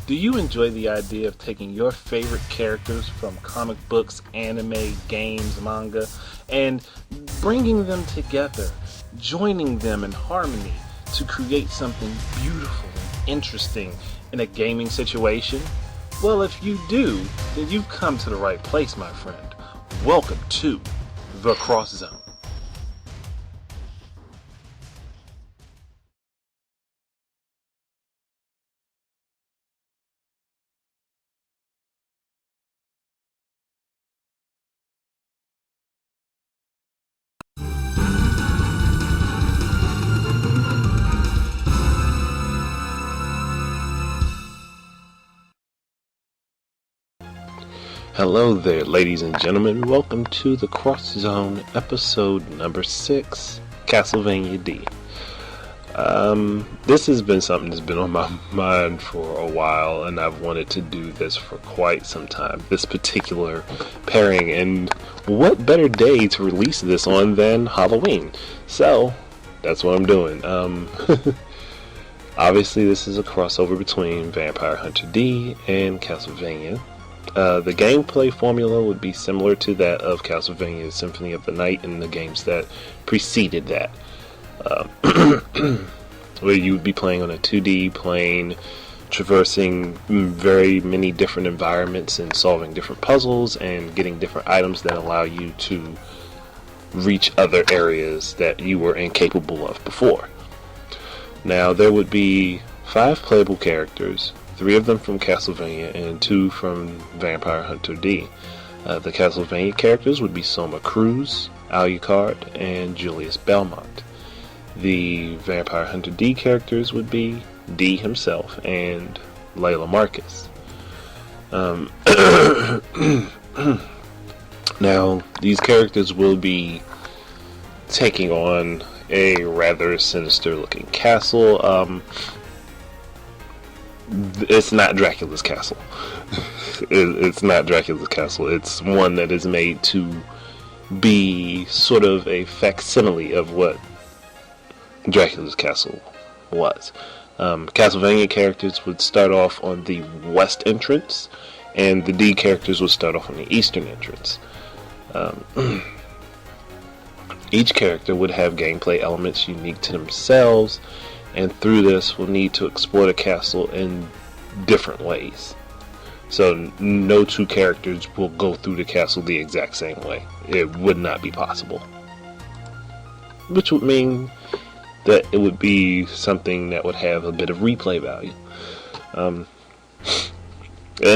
Do you enjoy the idea of taking your favorite characters from comic books, anime, games, manga, and bringing them together, joining them in harmony to create something beautiful and interesting in a gaming situation? Well, if you do, then you've come to the right place, my friend. Welcome to The Cross Zone. Hello there, ladies and gentlemen. Welcome to the Cross Zone, episode number 6, Castlevania D. This has been something that's been on my mind for a while, and I've wanted to do this for quite some time. This particular pairing, and what better day to release this on than Halloween? So, that's what I'm doing. Obviously, this is a crossover between Vampire Hunter D and Castlevania. The gameplay formula would be similar to that of Castlevania Symphony of the Night and the games that preceded that. Where you would be playing on a 2D plane, traversing very many different environments and solving different puzzles and getting different items that allow you to reach other areas that you were incapable of before. Now, there would be 5 playable characters, 3 of them from Castlevania and 2 from Vampire Hunter D. The Castlevania characters would be Soma Cruz, Alucard, and Julius Belmont. The Vampire Hunter D characters would be D himself and Layla Marcus. Now, these characters will be taking on a rather sinister looking castle. It's not Dracula's castle. It's not Dracula's castle. It's one that is made to be sort of a facsimile of what Dracula's castle was. Castlevania characters would start off on the west entrance, and the D characters would start off on the eastern entrance. Each character would have gameplay elements unique to themselves, and through this we'll need to explore the castle in different ways. So no 2 characters will go through the castle the exact same way. It would not be possible. Which would mean that it would be something that would have a bit of replay value. And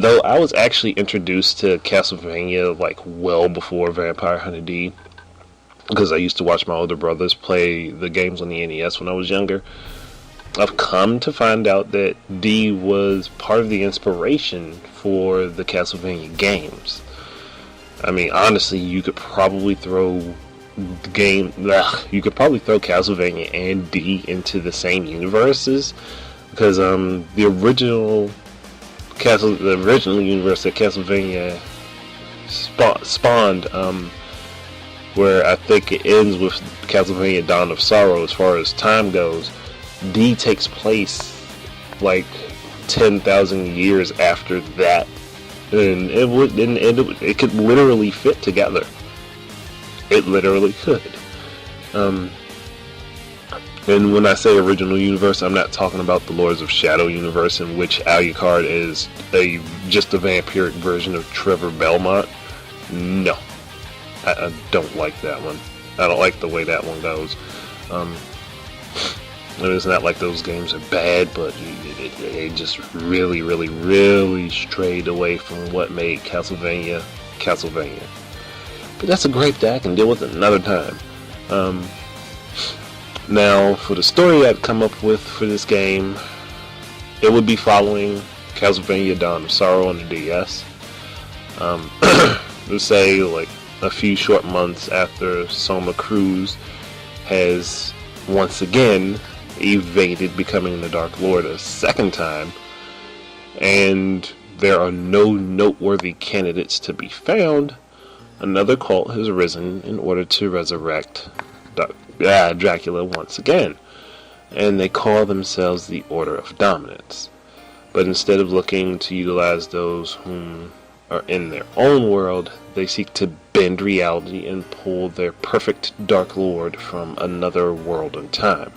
though I was actually introduced to Castlevania like well before Vampire Hunter D, because I used to watch my older brothers play the games on the NES when I was younger, I've come to find out that D was part of the inspiration for the Castlevania games. I mean, honestly, you could probably throw Castlevania and D into the same universes, because the original universe that Castlevania spawned, where I think it ends with Castlevania Dawn of Sorrow as far as time goes, D takes place like 10,000 years after that, and it could literally fit together. It literally could. And when I say original universe, I'm not talking about the Lords of Shadow universe, in which Alucard is just a vampiric version of Trevor Belmont. No, I don't like that one. I don't like the way that one goes. It's not like those games are bad, but they just really, really, really strayed away from what made Castlevania. But that's a gripe that I can deal with another time. Now, for the story I'd come up with for this game, it would be following Castlevania Dawn of Sorrow on the DS. Let's say like a few short months after Soma Cruz has once again evaded becoming the Dark Lord a second time, and there are no noteworthy candidates to be found. Another cult has arisen in order to resurrect Dracula once again, and they call themselves the Order of Dominance. But instead of looking to utilize those whom are in their own world, they seek to bend reality and pull their perfect Dark Lord from another world and time.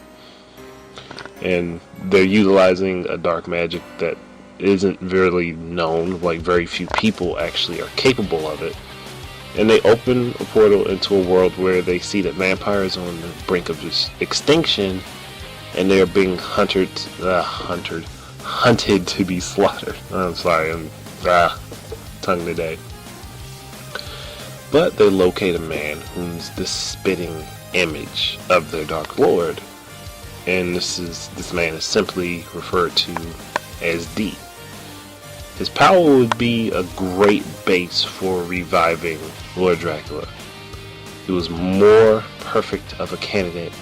And they're utilizing a dark magic that isn't really known, like very few people actually are capable of it. And they open a portal into a world where they see that vampires are on the brink of just extinction, and they are being hunted to be slaughtered. I'm sorry, I'm tongue today. But they locate a man who's the spitting image of their Dark Lord, and this man is simply referred to as D. His power would be a great base for reviving Lord Dracula. He was more perfect of a candidate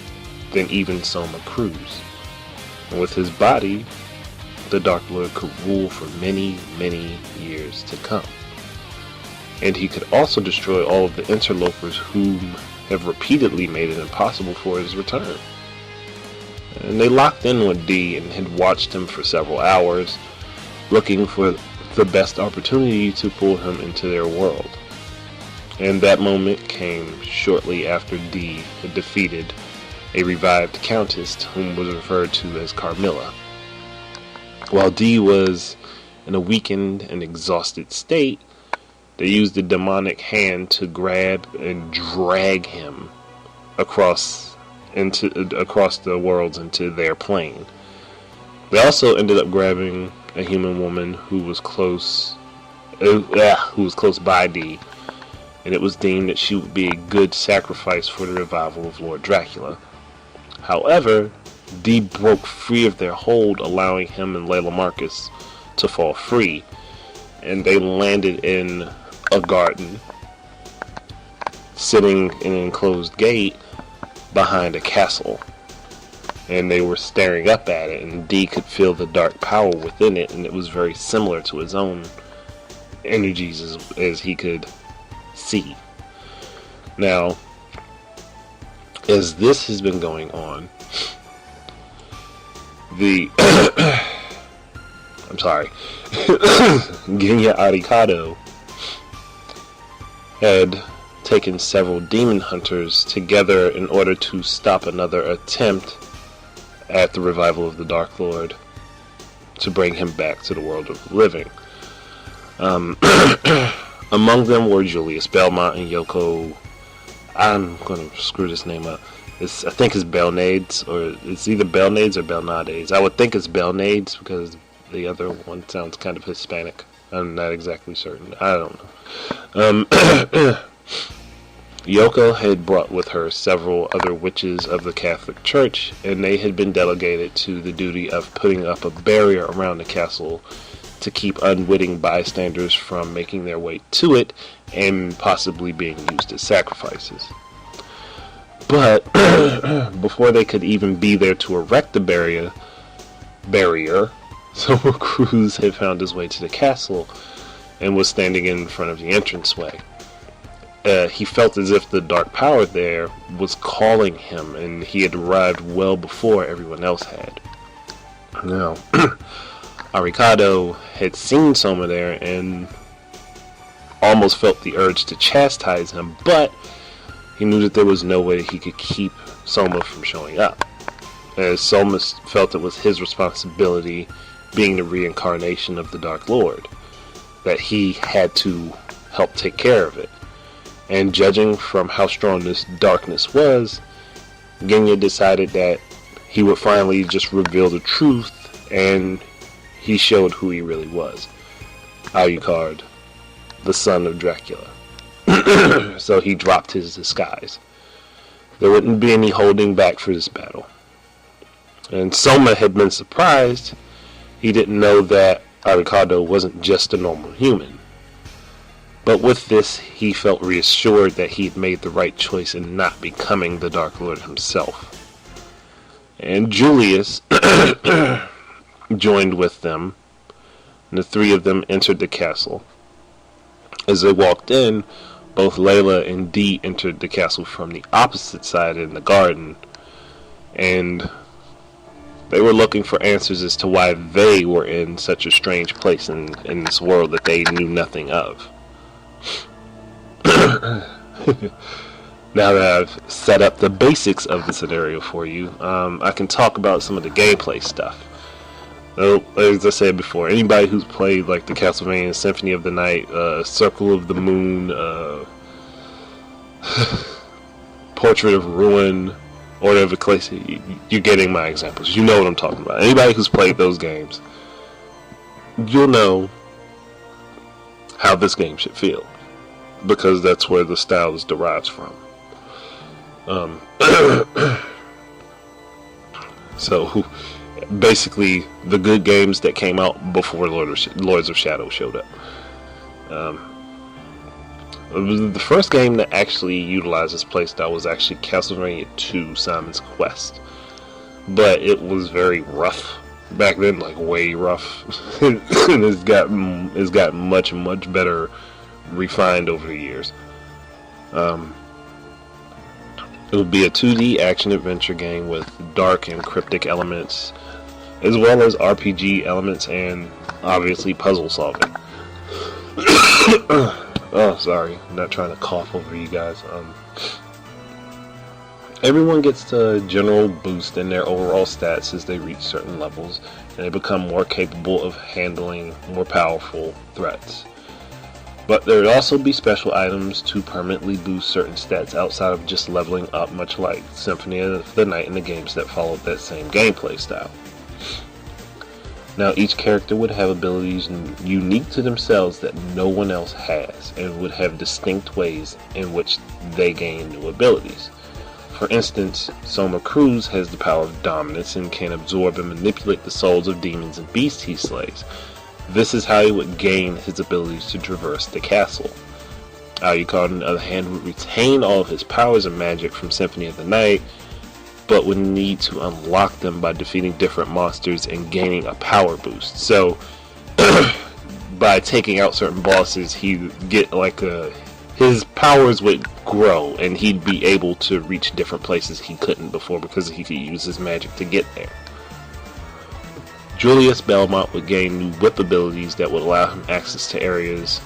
than even Soma Cruz. And with his body, the Dark Lord could rule for many, many years to come. And he could also destroy all of the interlopers whom have repeatedly made it impossible for his return. And they locked in with D and had watched him for several hours, looking for the best opportunity to pull him into their world. And that moment came shortly after D had defeated a revived countess whom was referred to as Carmilla. While D was in a weakened and exhausted state, they used a demonic hand to grab and drag him across the worlds into their plane. They also ended up grabbing a human woman who was close by D, and it was deemed that she would be a good sacrifice for the revival of Lord Dracula. However, D broke free of their hold, allowing him and Layla Marcus to fall free, and they landed in a garden, sitting in an enclosed gate behind a castle. And they were staring up at it, and D could feel the dark power within it, and it was very similar to his own energies as he could see. Now, as this has been going on, Genya Arikado had taken several demon hunters together in order to stop another attempt at the revival of the Dark Lord, to bring him back to the world of the living. Among them were Julius Belmont and Yoko. I'm going to screw this name up. I think it's Belnades, or it's either Belnades or Belnades. I would think it's Belnades because the other one sounds kind of Hispanic. I'm not exactly certain. I don't know. Yoko had brought with her several other witches of the Catholic Church, and they had been delegated to the duty of putting up a barrier around the castle to keep unwitting bystanders from making their way to it and possibly being used as sacrifices. But before they could even be there to erect the barrier, Soma Cruz had found his way to the castle and was standing in front of the entranceway. He felt as if the dark power there was calling him, and he had arrived well before everyone else had. Now, Arikado had seen Soma there and almost felt the urge to chastise him, but he knew that there was no way he could keep Soma from showing up, as Soma felt it was his responsibility, being the reincarnation of the Dark Lord, that he had to help take care of it. And judging from how strong this darkness was, Genya decided that he would finally just reveal the truth, and he showed who he really was. Alucard, the son of Dracula. So he dropped his disguise. There wouldn't be any holding back for this battle. And Soma had been surprised. He didn't know that Arikado wasn't just a normal human. But with this, he felt reassured that he had made the right choice in not becoming the Dark Lord himself. And Julius joined with them, and the three of them entered the castle. As they walked in, both Layla and Dee entered the castle from the opposite side in the garden, and They were looking for answers as to why they were in such a strange place in this world that they knew nothing of. Now that I've set up the basics of the scenario for you, I can talk about some of the gameplay stuff. As I said before, anybody who's played like the Castlevania Symphony of the Night, Circle of the Moon, Portrait of Ruin, Order of Ecclesia, you're getting my examples. You know what I'm talking about. Anybody who's played those games, you'll know how this game should feel, because that's where the style is derived from. So basically the good games that came out before Lords of Shadow showed up. The first game that actually utilized this playstyle was actually Castlevania 2 Simon's Quest, but it was very rough back then, like way rough. And it's gotten much better refined over the years. It would be a 2D action-adventure game with dark and cryptic elements, as well as RPG elements and, obviously, puzzle solving. Oh, sorry. I'm not trying to cough over you guys. Everyone gets a general boost in their overall stats as they reach certain levels, and they become more capable of handling more powerful threats. But there would also be special items to permanently boost certain stats outside of just leveling up, much like Symphony of the Night and the games that followed that same gameplay style. Now, each character would have abilities unique to themselves that no one else has, and would have distinct ways in which they gain new abilities. For instance, Soma Cruz has the power of dominance and can absorb and manipulate the souls of demons and beasts he slays. This is how he would gain his abilities to traverse the castle. Alucard, on the other hand, would retain all of his powers and magic from Symphony of the Night, but would need to unlock them by defeating different monsters and gaining a power boost. So, by taking out certain bosses, he'd get like his powers would grow, and he'd be able to reach different places he couldn't before because he could use his magic to get there. Julius Belmont would gain new whip abilities that would allow him access to areas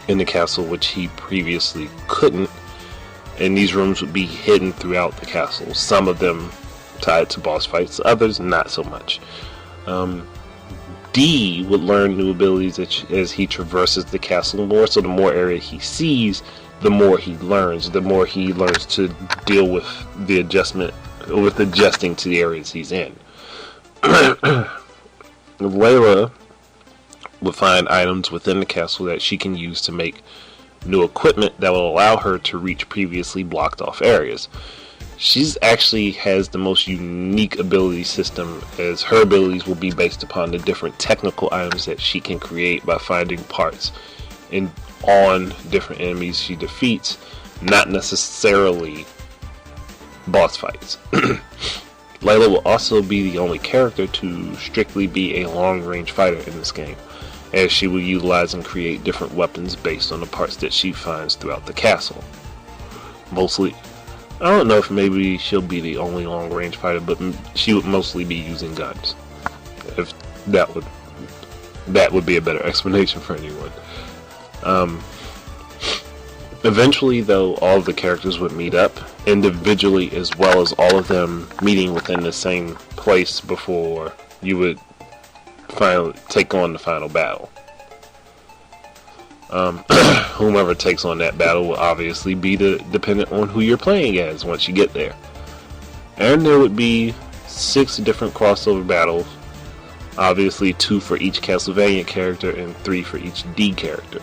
in the castle which he previously couldn't, and these rooms would be hidden throughout the castle, some of them tied to boss fights, others not so much. D would learn new abilities as he traverses the castle more, so the more area he sees, the more he learns to deal with adjusting to the areas he's in. Layla will find items within the castle that she can use to make new equipment that will allow her to reach previously blocked off areas. She's actually has the most unique ability system, as her abilities will be based upon the different technical items that she can create by finding parts on different enemies she defeats, not necessarily boss fights. Layla will also be the only character to strictly be a long-range fighter in this game, as she will utilize and create different weapons based on the parts that she finds throughout the castle. Mostly, I don't know if maybe she'll be the only long-range fighter, but she would mostly be using guns. If that would be a better explanation for anyone. Eventually, though, all of the characters would meet up individually, as well as all of them meeting within the same place before you would finally take on the final battle. Whomever takes on that battle will obviously be dependent on who you're playing as once you get there. And there would be 6 different crossover battles, obviously 2 for each Castlevania character and 3 for each D character,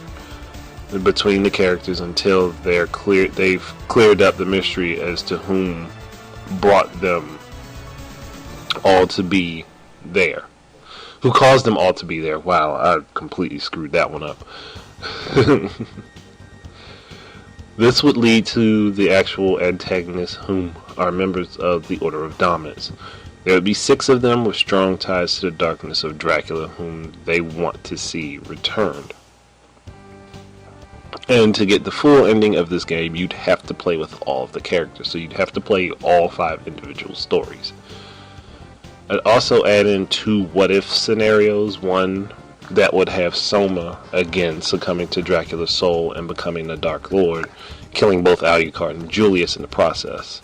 between the characters until they've cleared up the mystery as to whom brought them all to be there. Who caused them all to be there? Wow, I completely screwed that one up. This would lead to the actual antagonists, whom are members of the Order of Dominance. There would be 6 of them with strong ties to the darkness of Dracula, whom they want to see returned. And to get the full ending of this game, you'd have to play with all of the characters. So you'd have to play all 5 individual stories. I'd also add in 2 what-if scenarios. One that would have Soma again succumbing to Dracula's soul and becoming the Dark Lord, killing both Alucard and Julius in the process.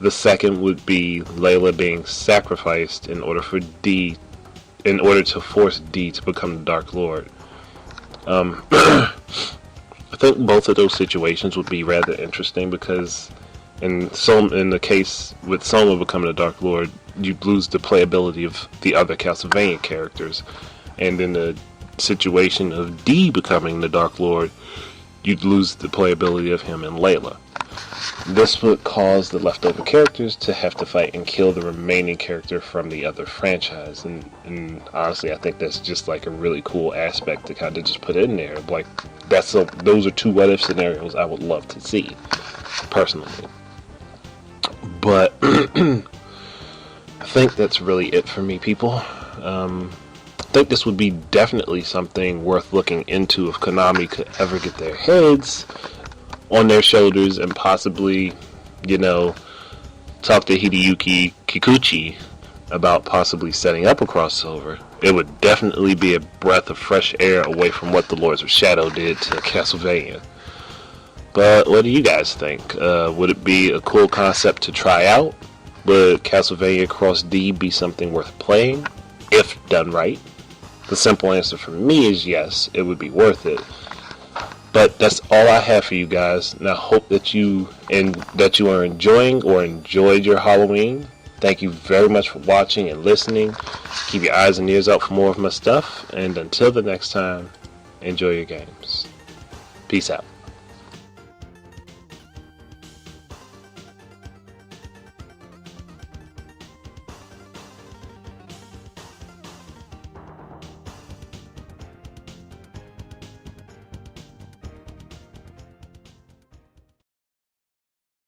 The second would be Layla being sacrificed in order to force D to become the Dark Lord. I think both of those situations would be rather interesting because in the case with Soma becoming the Dark Lord, you'd lose the playability of the other Castlevania characters. And in the situation of D becoming the Dark Lord, you'd lose the playability of him and Layla. This would cause the leftover characters to have to fight and kill the remaining character from the other franchise. And honestly, I think that's just like a really cool aspect to kind of just put in there. Like, those are 2 what-if scenarios I would love to see, personally. But I think that's really it for me, people. I think this would be definitely something worth looking into if Konami could ever get their heads on their shoulders and possibly, talk to Hideyuki Kikuchi about possibly setting up a crossover. It would definitely be a breath of fresh air away from what the Lords of Shadow did to Castlevania. But what do you guys think? Would it be a cool concept to try out? Would Castlevania Cross D be something worth playing, if done right? The simple answer for me is yes, it would be worth it. But that's all I have for you guys, and I hope that you are enjoying or enjoyed your Halloween. Thank you very much for watching and listening. Keep your eyes and ears out for more of my stuff, and until the next time, enjoy your games. Peace out.